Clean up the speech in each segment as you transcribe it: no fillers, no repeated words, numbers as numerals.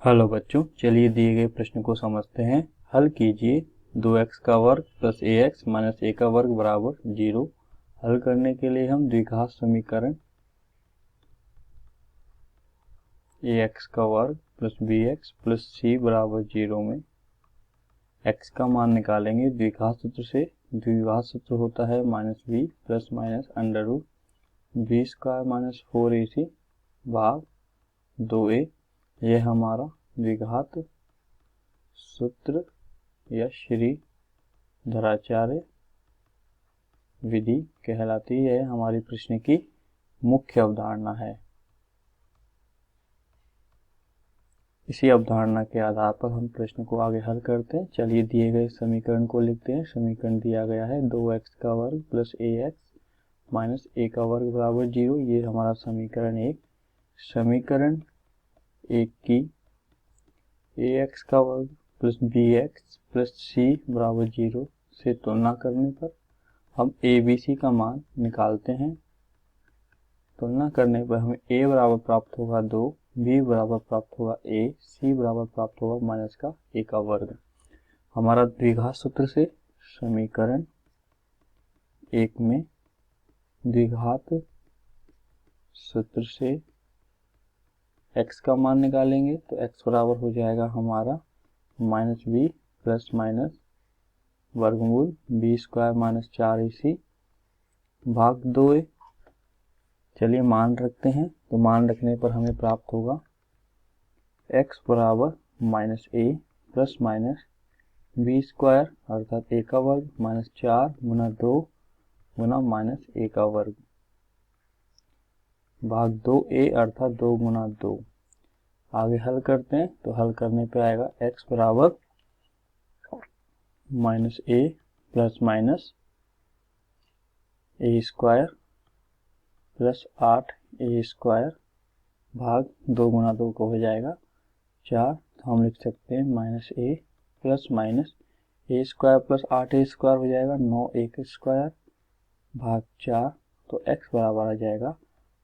Hello बच्चों, चलिए दिए गए प्रश्न को समझते हैं। हल कीजिए 2x का वर्ग प्लस ax माइनस a का वर्ग बराबर 0। हल करने के लिए हम द्विघात समीकरण ax का वर्ग प्लस bx प्लस c बराबर 0 में x का मान निकालेंगे द्विघात सूत्र से। द्विघात सूत्र होता है minus b plus minus under root b square minus 4ac भाग 2a। यह हमारा द्विघात सूत्र या श्रीधराचार्य विधि कहलाती है। यह हमारी प्रश्न की मुख्य अवधारणा है। इसी अवधारणा के आधार पर हम प्रश्न को आगे हल करते हैं। चलिए दिए गए समीकरण को लिखते हैं। समीकरण दिया गया है 2x का वर्ग प्लस ax माइनस a का वर्ग बराबर 0। ये हमारा समीकरण एक। समीकरण एक की ax का वर्ग प्लस bx प्लस c बराबर 0 से तुलना करने पर हम abc का मान निकालते हैं। तुलना करने पर हमें a बराबर प्राप्त होगा 2, b बराबर प्राप्त होगा a, c बराबर प्राप्त होगा माइनस का a का वर्ग। हमारा द्विघात सूत्र से समीकरण एक में द्विघात सूत्र से x का मान निकालेंगे तो x बराबर हो जाएगा हमारा माइनस b प्लस माइनस वर्गमूल b स्क्वायर माइनस 4ac भाग 2a। चलिए मान रखते हैं, तो मान रखने पर हमें प्राप्त होगा x बराबर minus a plus minus b square अर्थात a का वर्ग minus 4 Guna 2 Guna minus a का वर्ग भाग 2a अर्थात 2 गुना 2। आगे हल करते हैं, तो हल करने पे आएगा x बराबर minus a plus minus a square plus 8a square भाग 2 गुना 2 को हो जाएगा 4। तो हम लिख सकते हैं minus a plus minus a square plus 8a square हो जाएगा 9a स्क्वायर भाग 4। तो x बराबर आ जाएगा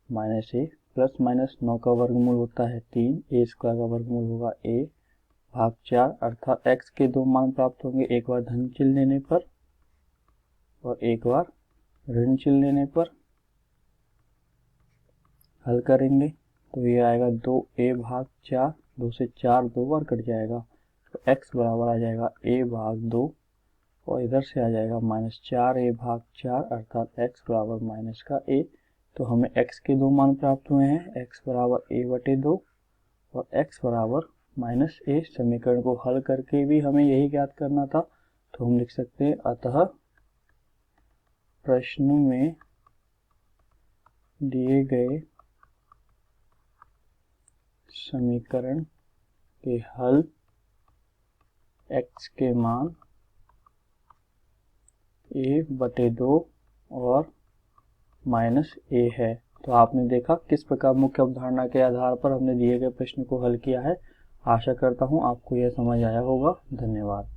माइनस a प्लस माइनस 9 का वर्गमूल होता है 3, a स्क्वायर का वर्गमूल होगा a भाग 4 अर्थात x के दो मान प्राप्त होंगे, एक बार धन चिन्ह लेने पर और एक बार ऋण चिन्ह लेने पर। हल करेंगे तो ये आएगा 2a भाग 4, 2 से 4 दो बार कट जाएगा तो x बराबर आ जाएगा a भाग 2 और इधर से आ जाएगा माइनस 4a भाग 4 अर्थात x बराबर माइनस का a। तो हमें x के दो मान प्राप्त हुए हैं, x बराबर a बटे 2 और x बराबर माइनस a। समीकरण को हल करके भी हमें यही ज्ञात करना था, तो हम लिख सकते हैं अतः प्रश्न में दिए गए समीकरण के हल x के मान a बटे 2 और माइनस a है। तो आपने देखा किस प्रकार मुख्य अवधारणा के आधार पर हमने दिए गए प्रश्न को हल किया है। आशा करता हूँ आपको यह समझ आया होगा। धन्यवाद।